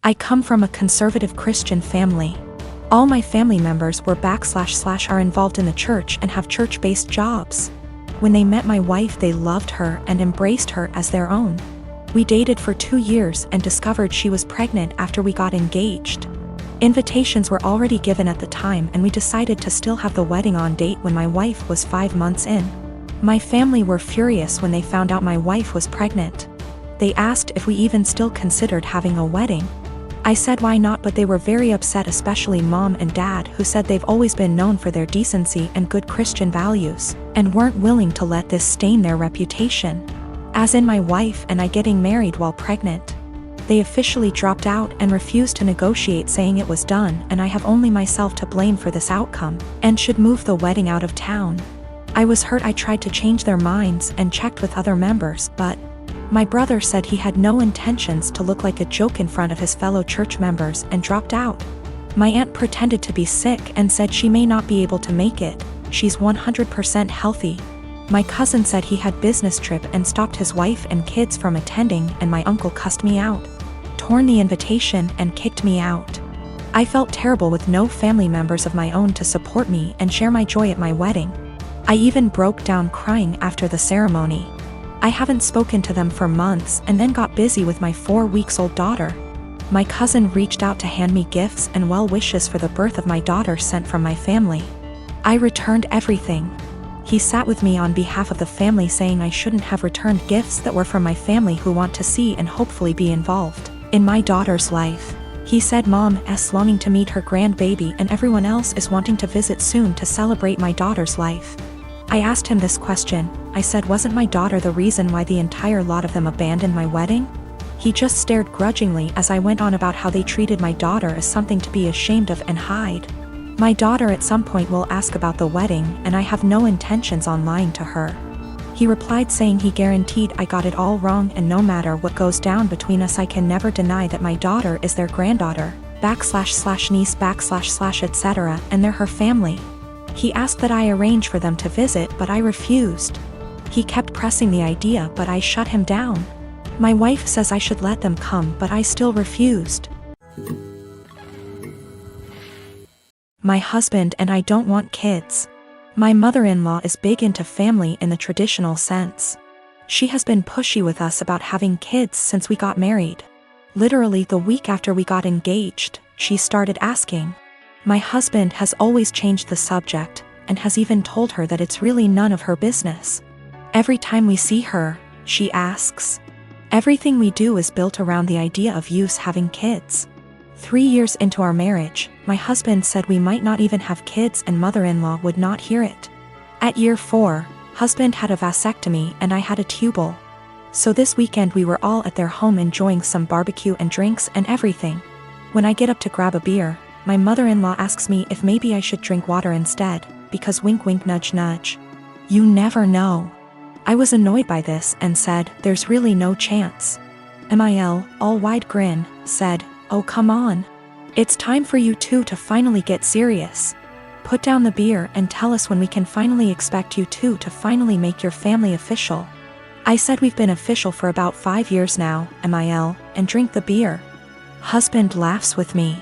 I come from a conservative Christian family. All my family members were / are involved in the church and have church-based jobs. When they met my wife, they loved her and embraced her as their own. We dated for 2 years and discovered she was pregnant after we got engaged. Invitations were already given at the time, and we decided to still have the wedding on date when my wife was 5 months in. My family were furious when they found out my wife was pregnant. They asked if we even still considered having a wedding. I said why not, but they were very upset, especially mom and dad, who said they've always been known for their decency and good Christian values, and weren't willing to let this stain their reputation. As in my wife and I getting married while pregnant. They officially dropped out and refused to negotiate, saying it was done and I have only myself to blame for this outcome, and should move the wedding out of town. I was hurt. I tried to change their minds and checked with other members, but my brother said he had no intentions to look like a joke in front of his fellow church members and dropped out. My aunt pretended to be sick and said she may not be able to make it. She's 100% healthy. My cousin said he had business trip and stopped his wife and kids from attending, and my uncle cussed me out, torn the invitation, and kicked me out. I felt terrible with no family members of my own to support me and share my joy at my wedding. I even broke down crying after the ceremony. I haven't spoken to them for months and then got busy with my 4-week-old daughter. My cousin reached out to hand me gifts and well wishes for the birth of my daughter sent from my family. I returned everything. He sat with me on behalf of the family, saying I shouldn't have returned gifts that were from my family who want to see and hopefully be involved in my daughter's life. He said Mom's longing to meet her grandbaby and everyone else is wanting to visit soon to celebrate my daughter's life. I asked him this question. I said, wasn't my daughter the reason why the entire lot of them abandoned my wedding? He just stared grudgingly as I went on about how they treated my daughter as something to be ashamed of and hide. My daughter at some point will ask about the wedding, and I have no intentions on lying to her. He replied saying he guaranteed I got it all wrong, and no matter what goes down between us, I can never deny that my daughter is their granddaughter, / niece / etc., and they're her family. He asked that I arrange for them to visit, but I refused. He kept pressing the idea, but I shut him down. My wife says I should let them come, but I still refused. My husband and I don't want kids. My mother-in-law is big into family in the traditional sense. She has been pushy with us about having kids since we got married. Literally the week after we got engaged, she started asking. My husband has always changed the subject, and has even told her that it's really none of her business. Every time we see her, she asks. Everything we do is built around the idea of us having kids. 3 years into our marriage, my husband said we might not even have kids, and mother-in-law would not hear it. At year 4, husband had a vasectomy and I had a tubal. So this weekend we were all at their home enjoying some barbecue and drinks and everything. When I get up to grab a beer, my mother-in-law asks me if maybe I should drink water instead, because wink wink nudge nudge. You never know. I was annoyed by this and said, there's really no chance. Mil, all wide grin, said, oh come on. It's time for you two to finally get serious. Put down the beer and tell us when we can finally expect you two to finally make your family official. I said we've been official for about 5 years now, Mil, and drink the beer. Husband laughs with me.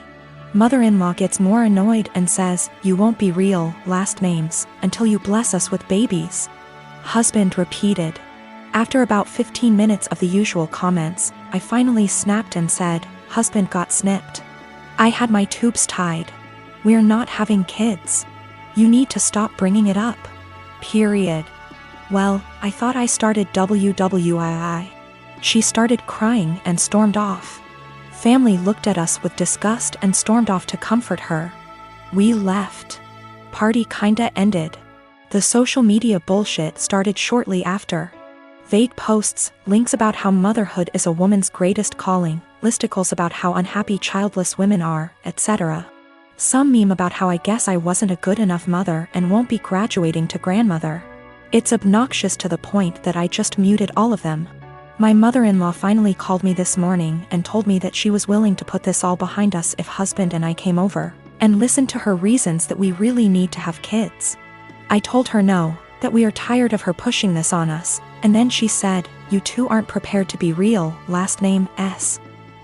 Mother-in-law gets more annoyed and says, you won't be real, last names, until you bless us with babies. Husband repeated. After about 15 minutes of the usual comments, I finally snapped and said, husband got snipped. I had my tubes tied. We're not having kids. You need to stop bringing it up. Period. Well, I thought I started WWII. She started crying and stormed off. Family looked at us with disgust and stormed off to comfort her. We left. Party kinda ended. The social media bullshit started shortly after. Vague posts, links about how motherhood is a woman's greatest calling, listicles about how unhappy childless women are, etc. Some meme about how I guess I wasn't a good enough mother and won't be graduating to grandmother. It's obnoxious to the point that I just muted all of them. My mother-in-law finally called me this morning and told me that she was willing to put this all behind us if husband and I came over, and listened to her reasons that we really need to have kids. I told her no, that we are tired of her pushing this on us, and then she said, you two aren't prepared to be real, last name S.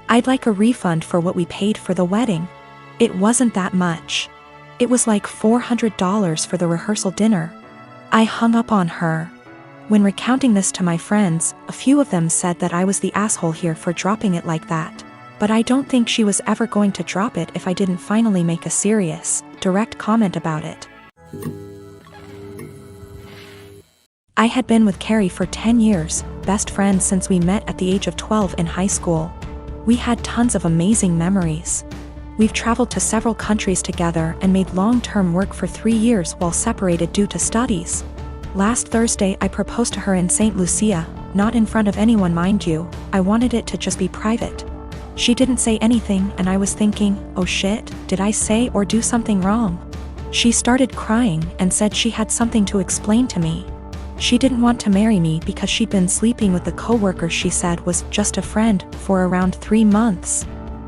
I'd like a refund for what we paid for the wedding. It wasn't that much. It was like $400 for the rehearsal dinner. I hung up on her. When recounting this to my friends, a few of them said that I was the asshole here for dropping it like that. But I don't think she was ever going to drop it if I didn't finally make a serious, direct comment about it. I had been with Carrie for 10 years, best friends since we met at the age of 12 in high school. We had tons of amazing memories. We've traveled to several countries together and made long-term work for 3 years while separated due to studies. Last Thursday I proposed to her in St. Lucia, not in front of anyone mind you, I wanted it to just be private. She didn't say anything and I was thinking, oh shit, did I say or do something wrong? She started crying and said she had something to explain to me. She didn't want to marry me because she'd been sleeping with the coworker she said was just a friend for around 3 months.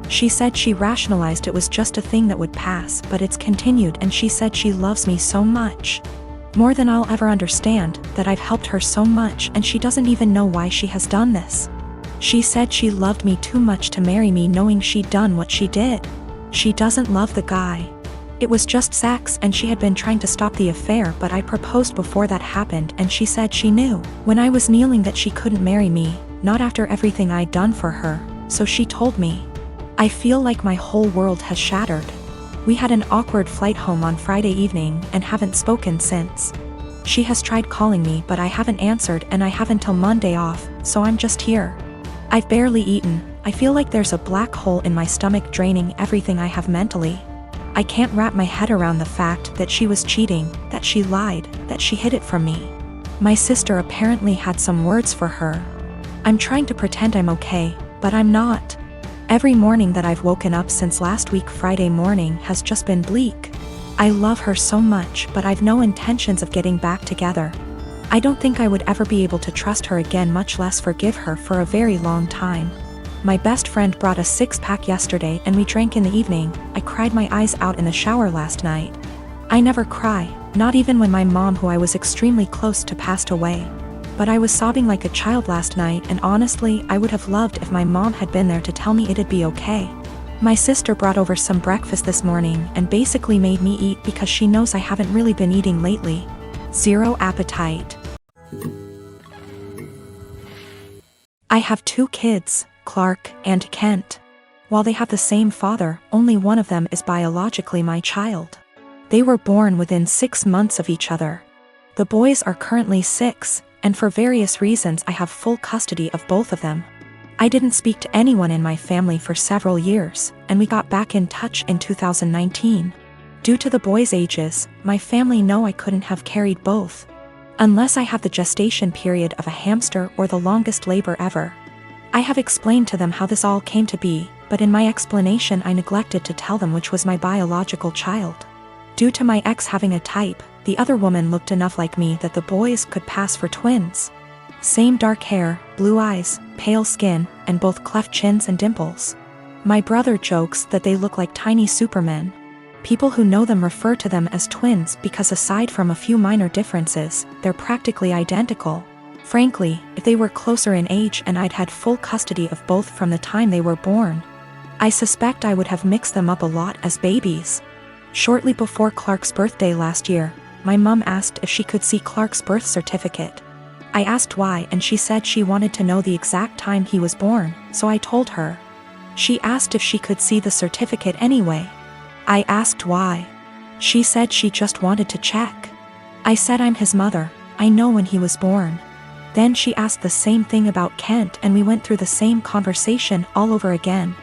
She said she rationalized it was just a thing that would pass, but it's continued, and she said she loves me so much. More than I'll ever understand, that I've helped her so much and she doesn't even know why she has done this. She said she loved me too much to marry me knowing she'd done what she did. She doesn't love the guy. It was just sex and she had been trying to stop the affair, but I proposed before that happened and she said she knew when I was kneeling that she couldn't marry me, not after everything I'd done for her, so she told me. I feel like my whole world has shattered. We had an awkward flight home on Friday evening and haven't spoken since. She has tried calling me but I haven't answered and I have until Monday off, so I'm just here. I've barely eaten. I feel like there's a black hole in my stomach draining everything I have mentally. I can't wrap my head around the fact that she was cheating, that she lied, that she hid it from me. My sister apparently had some words for her. I'm trying to pretend I'm okay, but I'm not. Every morning that I've woken up since last week Friday morning has just been bleak. I love her so much, but I've no intentions of getting back together. I don't think I would ever be able to trust her again, much less forgive her, for a very long time. My best friend brought a 6-pack yesterday and we drank in the evening. I cried my eyes out in the shower last night. I never cry, not even when my mom, who I was extremely close to, passed away. But I was sobbing like a child last night, and honestly I would have loved if my mom had been there to tell me it'd be okay. My sister brought over some breakfast this morning and basically made me eat because she knows I haven't really been eating lately. Zero appetite. I have 2 kids, Clark and Kent. While they have the same father, only one of them is biologically my child. They were born within 6 months of each other. The boys are currently 6, and for various reasons I have full custody of both of them. I didn't speak to anyone in my family for several years, and we got back in touch in 2019. Due to the boys' ages, my family know I couldn't have carried both. Unless I have the gestation period of a hamster or the longest labor ever. I have explained to them how this all came to be, but in my explanation I neglected to tell them which was my biological child. Due to my ex having a type, the other woman looked enough like me that the boys could pass for twins. Same dark hair, blue eyes, pale skin, and both cleft chins and dimples. My brother jokes that they look like tiny supermen. People who know them refer to them as twins because aside from a few minor differences, they're practically identical. Frankly, if they were closer in age and I'd had full custody of both from the time they were born, I suspect I would have mixed them up a lot as babies. Shortly before Clark's birthday last year, my mom asked if she could see Clark's birth certificate. I asked why and she said she wanted to know the exact time he was born, so I told her. She asked if she could see the certificate anyway. I asked why. She said she just wanted to check. I said I'm his mother, I know when he was born. Then she asked the same thing about Kent and we went through the same conversation all over again.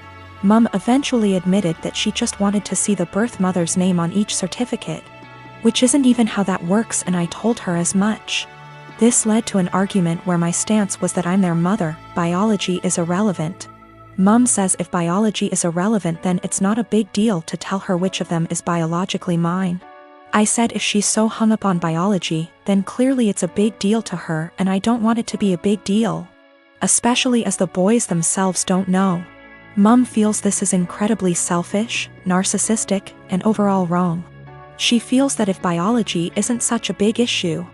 Mum eventually admitted that she just wanted to see the birth mother's name on each certificate. Which isn't even how that works, and I told her as much. This led to an argument where my stance was that I'm their mother, biology is irrelevant. Mum says if biology is irrelevant then it's not a big deal to tell her which of them is biologically mine. I said if she's so hung up on biology, then clearly it's a big deal to her and I don't want it to be a big deal. Especially as the boys themselves don't know. Mum feels this is incredibly selfish, narcissistic, and overall wrong. She feels that if biology isn't such a big issue,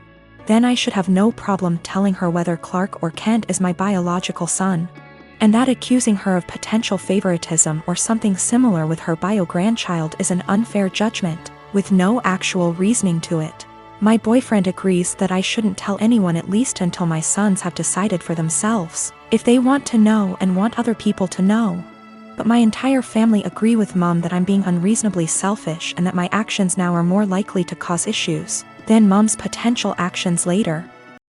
then I should have no problem telling her whether Clark or Kent is my biological son. And that accusing her of potential favoritism or something similar with her bio-grandchild is an unfair judgment, with no actual reasoning to it. My boyfriend agrees that I shouldn't tell anyone, at least until my sons have decided for themselves if they want to know and want other people to know. But my entire family agree with Mom that I'm being unreasonably selfish and that my actions now are more likely to cause issues than Mom's potential actions later.